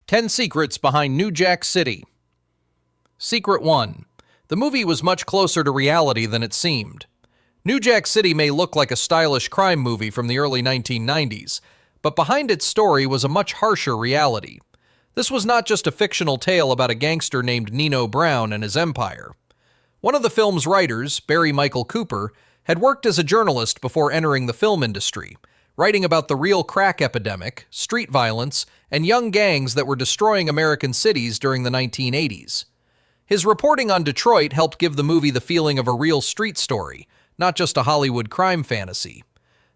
10 Secrets Behind New Jack City. Secret 1. The movie was much closer to reality than it seemed. New Jack City may look like a stylish crime movie from the early 1990s, but behind its story was a much harsher reality. This was not just a fictional tale about a gangster named Nino Brown and his empire. One of the film's writers, Barry Michael Cooper, had worked as a journalist before entering the film industry, writing about the real crack epidemic, street violence, and young gangs that were destroying American cities during the 1980s. His reporting on Detroit helped give the movie the feeling of a real street story, not just a Hollywood crime fantasy.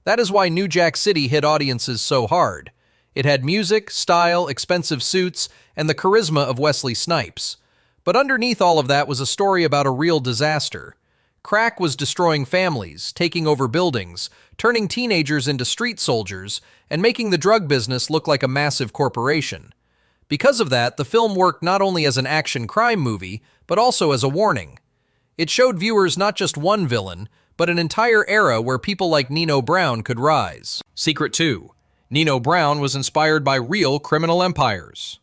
That is why New Jack City hit audiences so hard. It had music, style, expensive suits, and the charisma of Wesley Snipes. But underneath all of that was a story about a real disaster. Crack was destroying families, taking over buildings, turning teenagers into street soldiers, and making the drug business look like a massive corporation. Because of that, the film worked not only as an action crime movie, but also as a warning. It showed viewers not just one villain, but an entire era where people like Nino Brown could rise. Secret 2. Nino Brown was inspired by real criminal empires.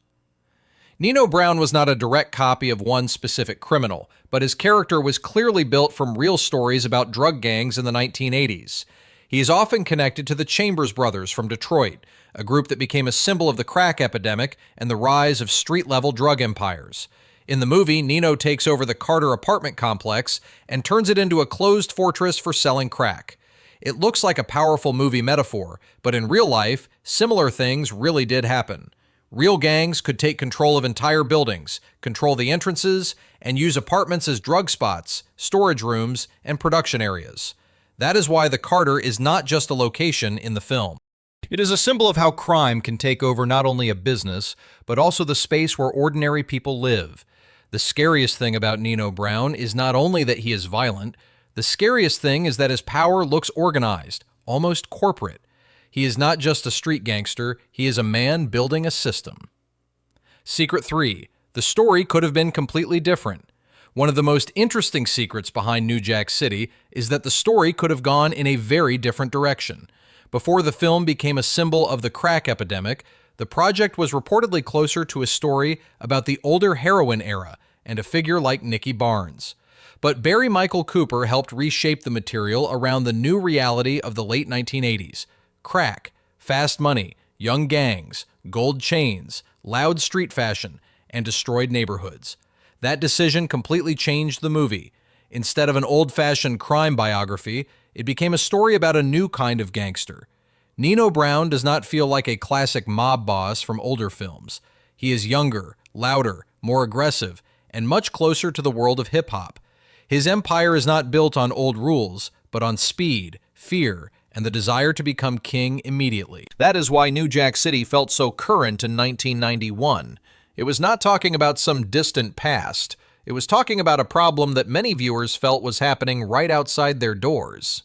Nino Brown was not a direct copy of one specific criminal, but his character was clearly built from real stories about drug gangs in the 1980s. He is often connected to the Chambers brothers from Detroit, a group that became a symbol of the crack epidemic and the rise of street-level drug empires. In the movie, Nino takes over the Carter apartment complex and turns it into a closed fortress for selling crack. It looks like a powerful movie metaphor, but in real life, similar things really did happen. Real gangs could take control of entire buildings, control the entrances, and use apartments as drug spots, storage rooms, and production areas. That is why the Carter is not just a location in the film. It is a symbol of how crime can take over not only a business, but also the space where ordinary people live. The scariest thing about Nino Brown is not only that he is violent, the scariest thing is that his power looks organized, almost corporate. He is not just a street gangster, he is a man building a system. Secret 3. The story could have been completely different. One of the most interesting secrets behind New Jack City is that the story could have gone in a very different direction. Before the film became a symbol of the crack epidemic, the project was reportedly closer to a story about the older heroin era and a figure like Nicky Barnes. But Barry Michael Cooper helped reshape the material around the new reality of the late 1980s. Crack, fast money, young gangs, gold chains, loud street fashion, and destroyed neighborhoods. That decision completely changed the movie. Instead of an old-fashioned crime biography, it became a story about a new kind of gangster. Nino Brown does not feel like a classic mob boss from older films. He is younger, louder, more aggressive, and much closer to the world of hip-hop. His empire is not built on old rules, but on speed, fear, and the desire to become king immediately. That is why New Jack City felt so current in 1991. It was not talking about some distant past. It was talking about a problem that many viewers felt was happening right outside their doors.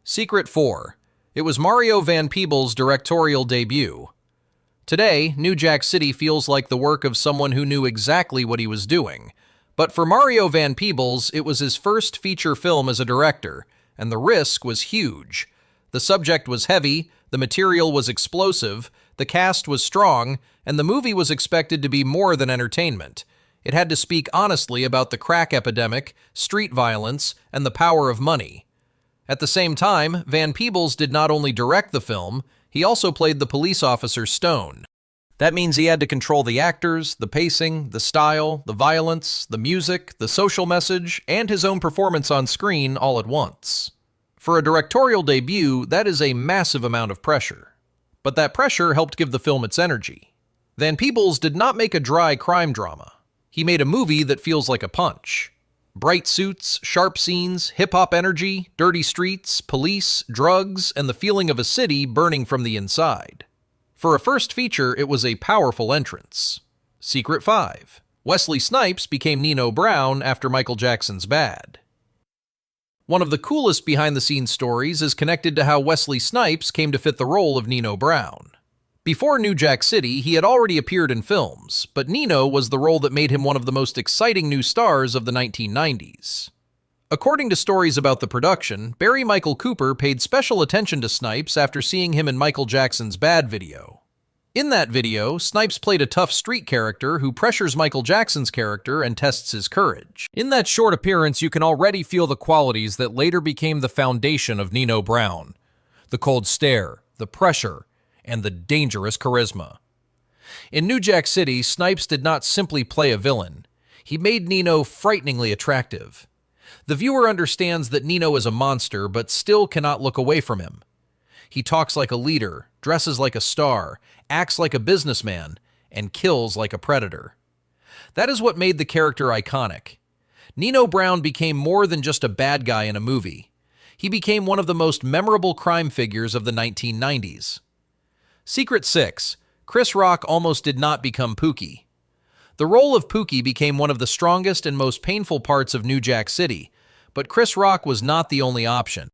Secret 4. It was Mario Van Peebles' directorial debut. Today, New Jack City feels like the work of someone who knew exactly what he was doing. But for Mario Van Peebles, it was his first feature film as a director, and the risk was huge. The subject was heavy, the material was explosive, the cast was strong, and the movie was expected to be more than entertainment. It had to speak honestly about the crack epidemic, street violence, and the power of money. At the same time, Van Peebles did not only direct the film, he also played the police officer Stone. That means he had to control the actors, the pacing, the style, the violence, the music, the social message, and his own performance on screen all at once. For a directorial debut, that is a massive amount of pressure. But that pressure helped give the film its energy. Van Peebles did not make a dry crime drama. He made a movie that feels like a punch. Bright suits, sharp scenes, hip-hop energy, dirty streets, police, drugs, and the feeling of a city burning from the inside. For a first feature, it was a powerful entrance. Secret 5. Wesley Snipes became Nino Brown after Michael Jackson's Bad. One of the coolest behind-the-scenes stories is connected to how Wesley Snipes came to fit the role of Nino Brown. Before New Jack City, he had already appeared in films, but Nino was the role that made him one of the most exciting new stars of the 1990s. According to stories about the production, Barry Michael Cooper paid special attention to Snipes after seeing him in Michael Jackson's Bad video. In that video, Snipes played a tough street character who pressures Michael Jackson's character and tests his courage. In that short appearance, you can already feel the qualities that later became the foundation of Nino Brown. The cold stare, the pressure, and the dangerous charisma. In New Jack City, Snipes did not simply play a villain. He made Nino frighteningly attractive. The viewer understands that Nino is a monster, but still cannot look away from him. He talks like a leader, dresses like a star, acts like a businessman, and kills like a predator. That is what made the character iconic. Nino Brown became more than just a bad guy in a movie. He became one of the most memorable crime figures of the 1990s. Secret 6. Chris Rock almost did not become Pookie. The role of Pookie became one of the strongest and most painful parts of New Jack City, but Chris Rock was not the only option.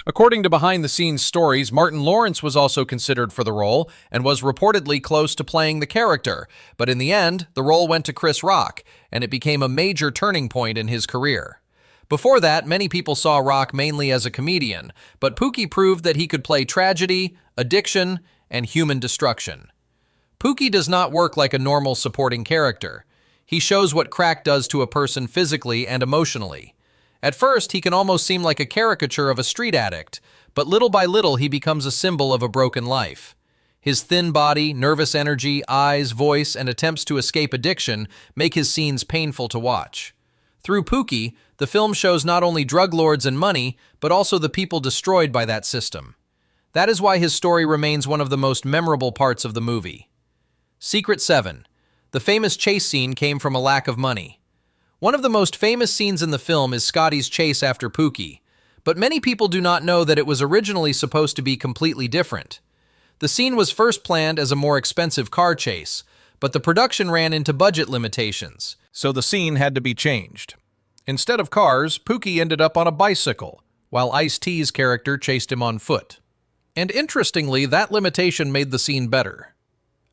According to behind-the-scenes stories, Martin Lawrence was also considered for the role and was reportedly close to playing the character, but in the end, the role went to Chris Rock, and it became a major turning point in his career. Before that, many people saw Rock mainly as a comedian, but Pookie proved that he could play tragedy, addiction, and human destruction. Pookie does not work like a normal supporting character. He shows what crack does to a person physically and emotionally. At first, he can almost seem like a caricature of a street addict, but little by little he becomes a symbol of a broken life. His thin body, nervous energy, eyes, voice, and attempts to escape addiction make his scenes painful to watch. Through Pookie, the film shows not only drug lords and money, but also the people destroyed by that system. That is why his story remains one of the most memorable parts of the movie. Secret 7. The famous chase scene came from a lack of money. One of the most famous scenes in the film is Scotty's chase after Pookie, but many people do not know that it was originally supposed to be completely different. The scene was first planned as a more expensive car chase, but the production ran into budget limitations, so the scene had to be changed. Instead of cars, Pookie ended up on a bicycle, while Ice-T's character chased him on foot. And interestingly, that limitation made the scene better.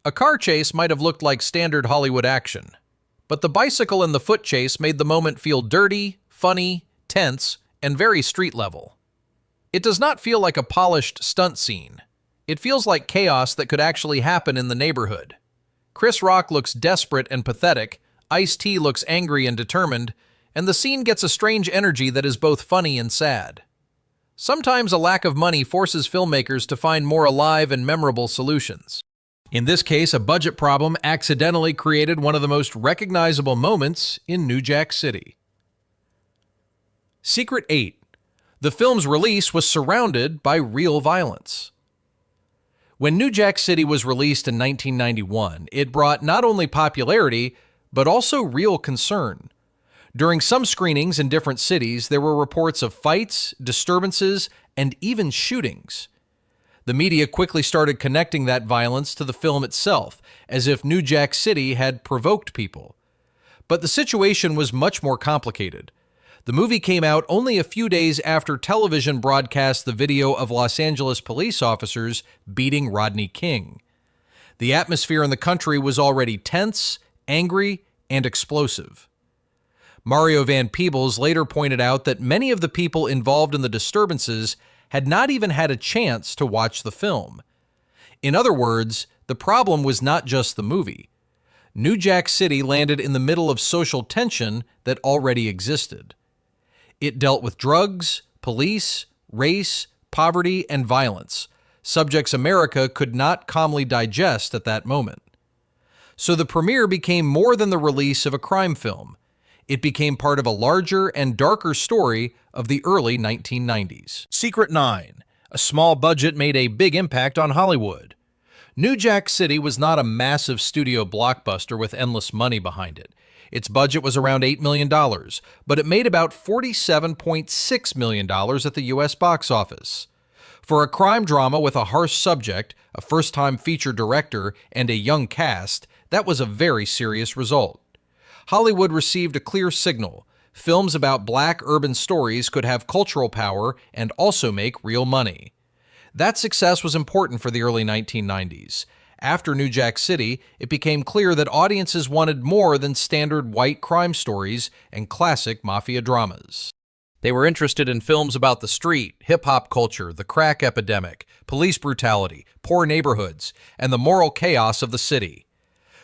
A car chase might have looked like standard Hollywood action, but the bicycle and the foot chase made the moment feel dirty, funny, tense, and very street level. It does not feel like a polished stunt scene. It feels like chaos that could actually happen in the neighborhood. Chris Rock looks desperate and pathetic, Ice-T looks angry and determined, and the scene gets a strange energy that is both funny and sad. Sometimes a lack of money forces filmmakers to find more alive and memorable solutions. In this case, a budget problem accidentally created one of the most recognizable moments in New Jack City. Secret 8. The film's release was surrounded by real violence. When New Jack City was released in 1991, it brought not only popularity, but also real concern. During some screenings in different cities, there were reports of fights, disturbances, and even shootings. The media quickly started connecting that violence to the film itself, as if New Jack City had provoked people. But the situation was much more complicated. The movie came out only a few days after television broadcast the video of Los Angeles police officers beating Rodney King. The atmosphere in the country was already tense, angry, and explosive. Mario Van Peebles later pointed out that many of the people involved in the disturbances had not even had a chance to watch the film. In other words, the problem was not just the movie. New Jack City landed in the middle of social tension that already existed. It dealt with drugs, police, race, poverty, and violence, subjects America could not calmly digest at that moment. So the premiere became more than the release of a crime film. It became part of a larger and darker story of the early 1990s. Secret 9. A small budget made a big impact on Hollywood. New Jack City was not a massive studio blockbuster with endless money behind it. Its budget was around $8 million, but it made about $47.6 million at the U.S. box office. For a crime drama with a harsh subject, a first-time feature director, and a young cast, that was a very serious result. Hollywood received a clear signal. Films about black urban stories could have cultural power and also make real money. That success was important for the early 1990s. After New Jack City, it became clear that audiences wanted more than standard white crime stories and classic mafia dramas. They were interested in films about the street, hip-hop culture, the crack epidemic, police brutality, poor neighborhoods, and the moral chaos of the city.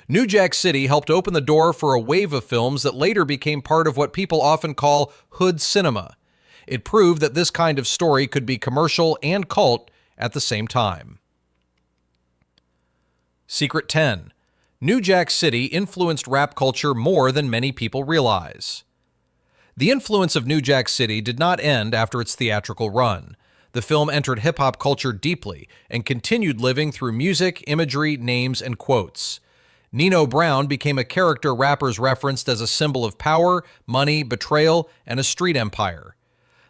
New Jack City helped open the door for a wave of films that later became part of what people often call hood cinema. It proved that this kind of story could be commercial and cult at the same time. Secret 10. New Jack City influenced rap culture more than many people realize. The influence of New Jack City did not end after its theatrical run. The film entered hip-hop culture deeply and continued living through music, imagery, names, and quotes. Nino Brown became a character rappers referenced as a symbol of power, money, betrayal, and a street empire.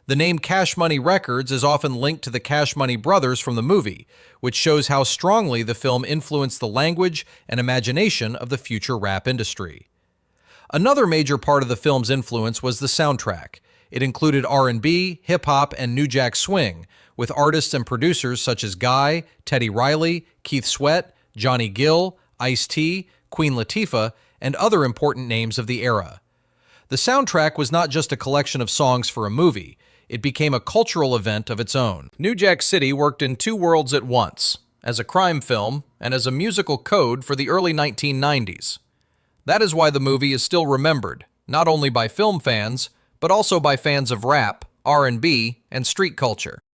The name Cash Money Records is often linked to the Cash Money Brothers from the movie, which shows how strongly the film influenced the language and imagination of the future rap industry. Another major part of the film's influence was the soundtrack. It included R&B, hip-hop, and New Jack Swing, with artists and producers such as Guy, Teddy Riley, Keith Sweat, Johnny Gill, Ice-T, Queen Latifah, and other important names of the era. The soundtrack was not just a collection of songs for a movie, it became a cultural event of its own. New Jack City worked in two worlds at once, as a crime film and as a musical code for the early 1990s. That is why the movie is still remembered, not only by film fans, but also by fans of rap, R&B, and street culture.